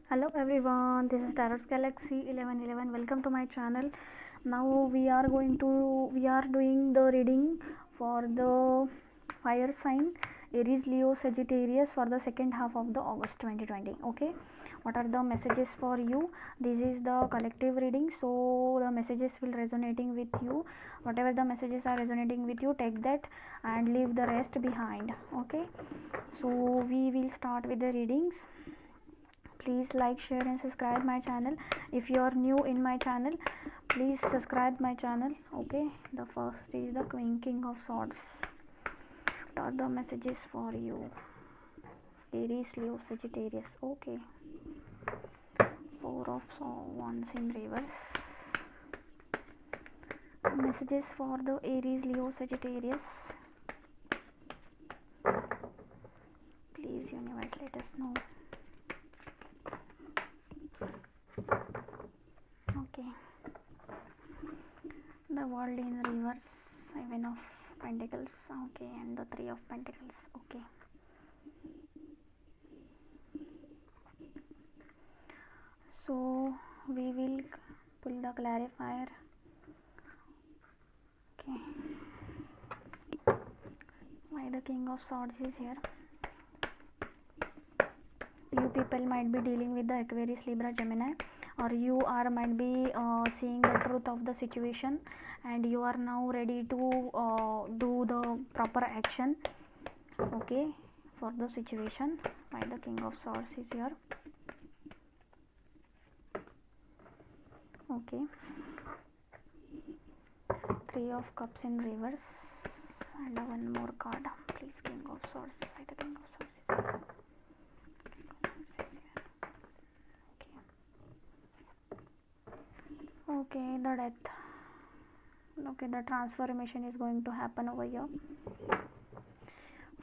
Hello everyone, this is Tarot's Galaxy 1111. Welcome to my channel. Now we are doing the reading for the fire sign Aries, Leo, Sagittarius for the second half of the August 2020. Okay, what are the messages for you? This is the collective reading, so the messages will resonating with you. Whatever the messages are resonating with you, take that and leave the rest behind. Okay, so we will start with the readings. Please like, share and subscribe my channel. If you are new in my channel, please subscribe my channel. Okay, the first is the King of Swords. What are the messages for you? Aries, Leo, Sagittarius. Okay, Four of Wands in reverse. Messages for the Aries, Leo, Sagittarius. Please universe, let us know. Okay, the world in reverse, Seven of Pentacles. Okay, and the Three of Pentacles. Okay, so we will pull the clarifier. Okay, why the King of Swords is here? You people might be dealing with the Aquarius, Libra, Gemini, or you are might be seeing the truth of the situation and you are now ready to do the proper action. Okay, for the situation. Why the King of Swords is here? Okay, Three of Cups in reverse and one more card. Please, King of Swords. Why the King of Swords is here? Okay, the death. Okay, the transformation is going to happen over here.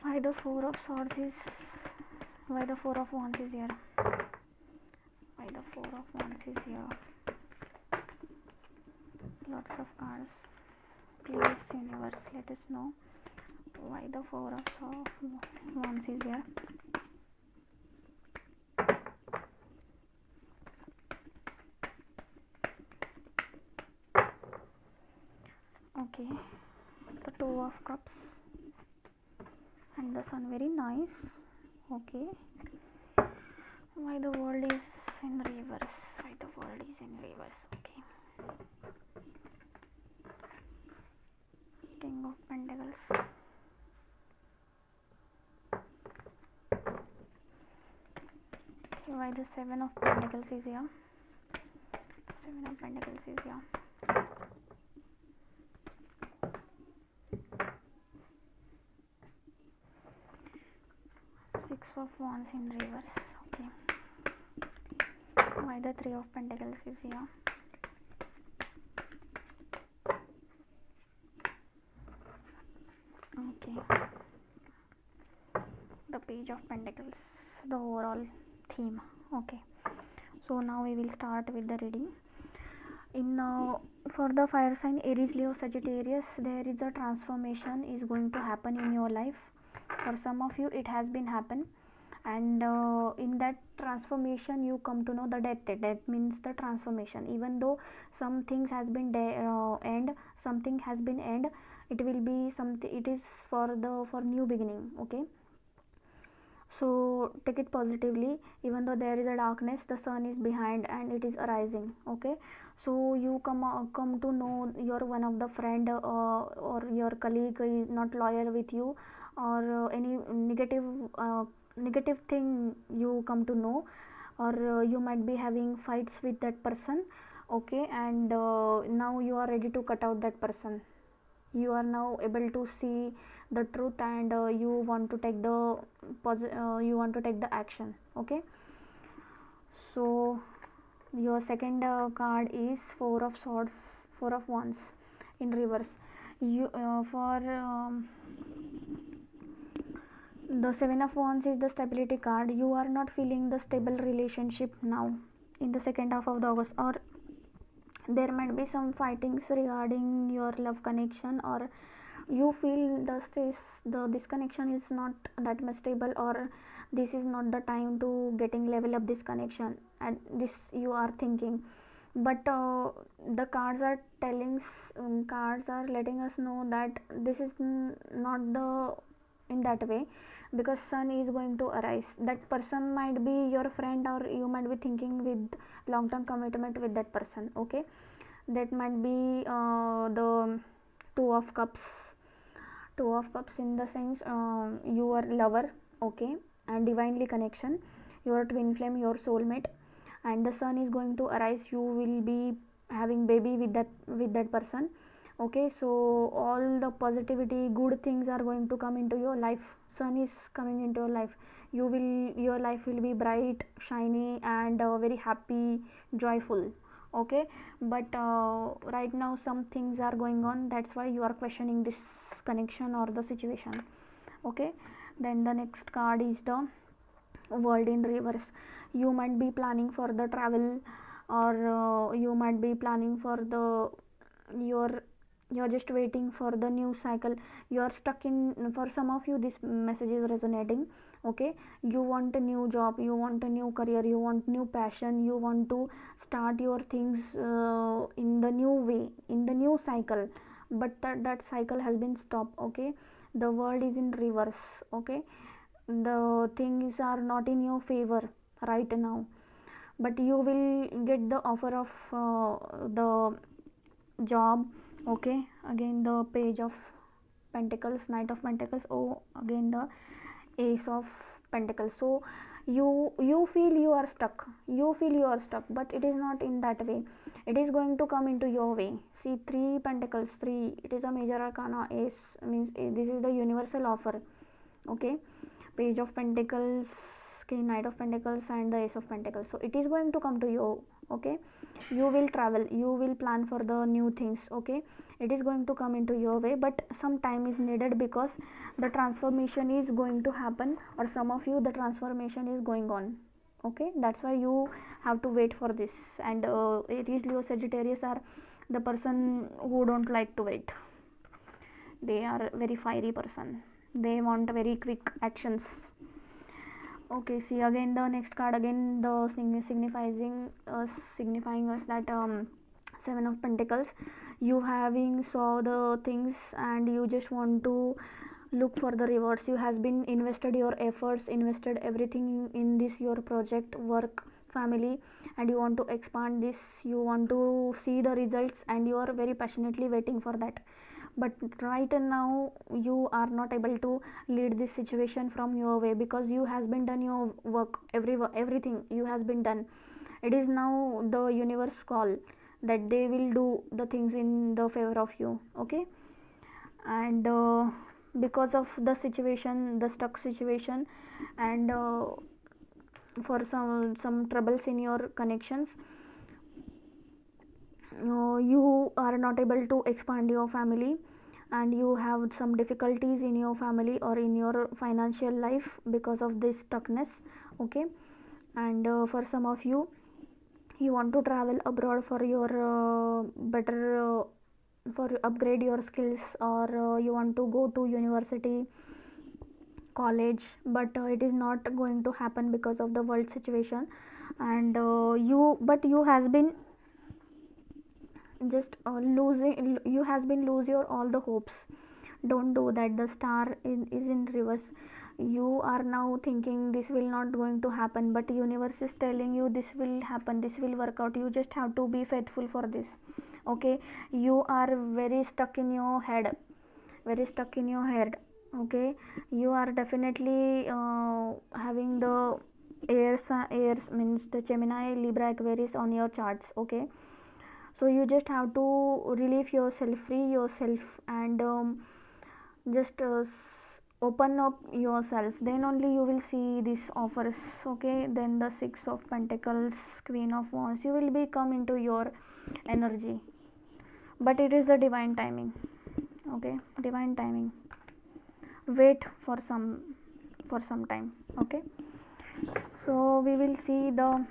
Why the Four of Swords is? Why the Four of Wands is here? Why the Four of Wands is here? Lots of cards. Please, universe, let us know why the Four of Wands is here. Okay, the Two of Cups and the Sun, very nice. Okay, why the world is in reverse? Why the world is in reverse? Okay, King of Pentacles. Okay, why the Seven of Pentacles is here? Seven of Pentacles is here. Six of Wands in reverse. Okay, why the Three of Pentacles is here? Okay, the Page of Pentacles, the overall theme. Okay, so now we will start with the reading. In for the fire sign Aries, Leo, Sagittarius, there is a transformation is going to happen in your life. For some of you it has been happened, and in that transformation you come to know the death. Death means the transformation. Even though some things has been end, something has been end, it will be something, it is for new beginning. Okay, so take it positively. Even though there is a darkness, the sun is behind and it is arising. Okay, so you come to know your one of the friend or your colleague is not loyal with you, or any negative thing you come to know, or you might be having fights with that person. Okay, and now you are ready to cut out that person. You are now able to see the truth, and you want to take the action. Okay, so your second card is Four of Swords, Four of Wands in reverse. You for the Seven of Wands is the stability card. You are not feeling the stable relationship now in the second half of the August, or there might be some fightings regarding your love connection, or you feel the disconnection is not that much stable, or this is not the time to getting level up this connection, and this you are thinking. But the cards are telling, cards are letting us know that this is not the in that way, because sun is going to arise. That person might be your friend, or you might be thinking with long term commitment with that person. Okay, that might be the two of cups. Two of cups in the sense, your lover, okay, and divinely connection, your twin flame, your soulmate, and the sun is going to arise. You will be having baby with that person. Okay, so all the positivity, good things are going to come into your life. Sun is coming into your life. Your life will be bright, shiny, and very happy, joyful. Okay, but right now some things are going on, that's why you are questioning this connection or the situation. Okay, then the next card is the world in reverse. You might be planning for the travel, or you might be planning for the your you're just waiting for the new cycle. You are stuck in, for some of you this message is resonating. Okay, you want a new job, you want a new career, you want new passion, you want to start your things in the new way, in the new cycle, but that cycle has been stopped. Okay, the world is in reverse. Okay, the things are not in your favor right now, but you will get the offer of the job. Okay, again the page of pentacles, knight of pentacles, oh, again the ace of pentacles. So you feel you are stuck, you feel you are stuck, but it is not in that way. It is going to come into your way. See, three pentacles, three, it is a major arcana. Ace means this is the universal offer. Okay, page of pentacles, okay, knight of pentacles, and the ace of pentacles. So it is going to come to you. Okay, you will travel, you will plan for the new things. Okay, it is going to come into your way, but some time is needed, because the transformation is going to happen, or some of you the transformation is going on. Okay, that's why you have to wait for this. And Aries, Leo, Sagittarius are the person who don't like to wait. They are very fiery person, they want very quick actions. Okay, see, again the next card, again the signifying us that seven of pentacles. You having saw the things, and you just want to look for the rewards. You has been invested your efforts, invested everything in this your project, work, family, and you want to expand this, you want to see the results, and you are very passionately waiting for that. But right now you are not able to lead this situation from your way, because you has been done your work, everything you has been done. It is now the universe call that they will do the things in the favor of you. Okay, and because of the situation, the stuck situation, and for some troubles in your connections, you are not able to expand your family, and you have some difficulties in your family or in your financial life because of this stuckness. Okay, and for some of you, you want to travel abroad for your better for upgrade your skills, or you want to go to university, college, but it is not going to happen because of the world situation. And you has been just losing, you has been lose your all the hopes. Don't do that. The star is in reverse. You are now thinking this will not going to happen, but universe is telling you this will happen, this will work out. You just have to be faithful for this. Okay, you are very stuck in your head, very stuck in your head. Okay, you are definitely having the airs means the Gemini, Libra, Aquarius on your charts. Okay, so you just have to relieve yourself, free yourself, and just open up yourself, then only you will see these offers. Okay, then the six of pentacles, queen of wands, you will be come into your energy, but it is a divine timing. Okay, divine timing. Wait for some time. Okay, so we will see the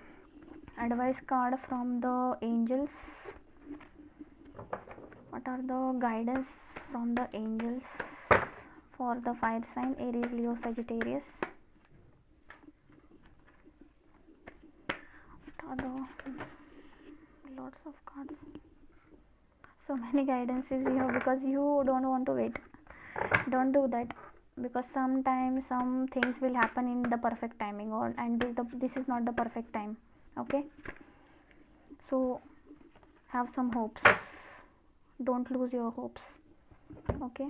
advice card from the angels. What are the guidance from the angels for the fire sign Aries, Leo, Sagittarius? lots of cards, so many guidances here, because you don't want to wait. Don't do that, because sometimes some things will happen in the perfect timing, and this is not the perfect time. Okay, so have some hopes, don't lose your hopes. Okay,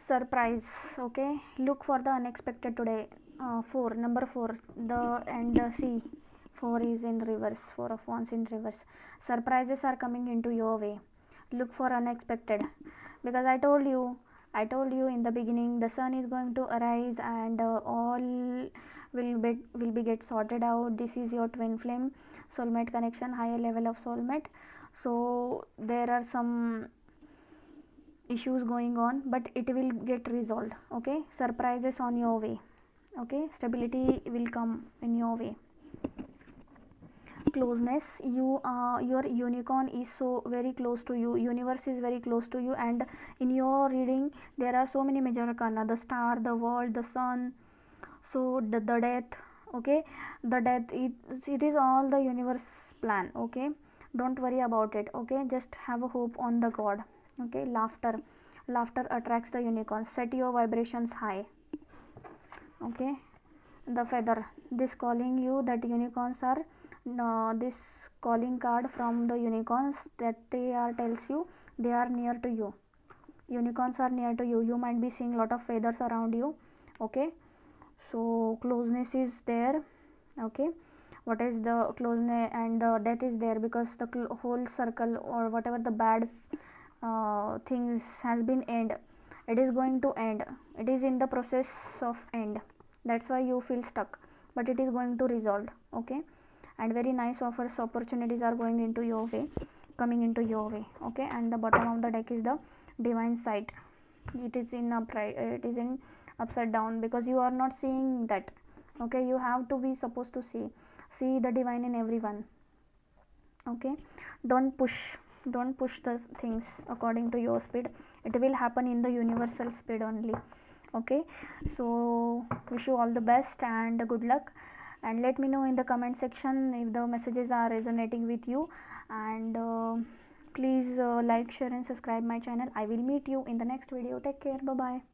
surprise. Okay, look for the unexpected today. 4, number 4, see, 4 is in reverse, 4 of wands in reverse. Surprises are coming into your way. Look for unexpected, because I told you in the beginning, the sun is going to arise, and all will be get sorted out. This is your twin flame soulmate connection, higher level of soulmate. So there are some issues going on, but it will get resolved. Okay, surprises on your way. Okay, stability will come in your way. Closeness, your unicorn is so very close to you, universe is very close to you, and in your reading there are so many major arcana: the star, the world, the sun, so the death. Okay, the death, it is all the universe plan. Okay, don't worry about it. Okay, just have a hope on the god. Okay, laughter attracts the unicorn. Set your vibrations high. Okay, the feather, this calling you, that unicorns are this calling card from the unicorns, that they are tells you they are near to you. Unicorns are near to you. You might be seeing lot of feathers around you. Okay, so closeness is there. Okay, what is the closeness? And the death is there, because the whole circle, or whatever the bad things has been end. It is going to end. It is in the process of end. That's why you feel stuck, but it is going to resolve. Okay, and very nice offers, opportunities are going into your way, coming into your way. Okay, and the bottom of the deck is the divine sight. It is in upright, it is in upside down, because you are not seeing that. Okay, you have to be supposed to see the divine in everyone. Okay, don't push the things according to your speed. It will happen in the universal speed only. Okay, so wish you all the best and good luck, and let me know in the comment section if the messages are resonating with you, and please like, share and subscribe my channel. I will meet you in the next video. Take care. Bye bye.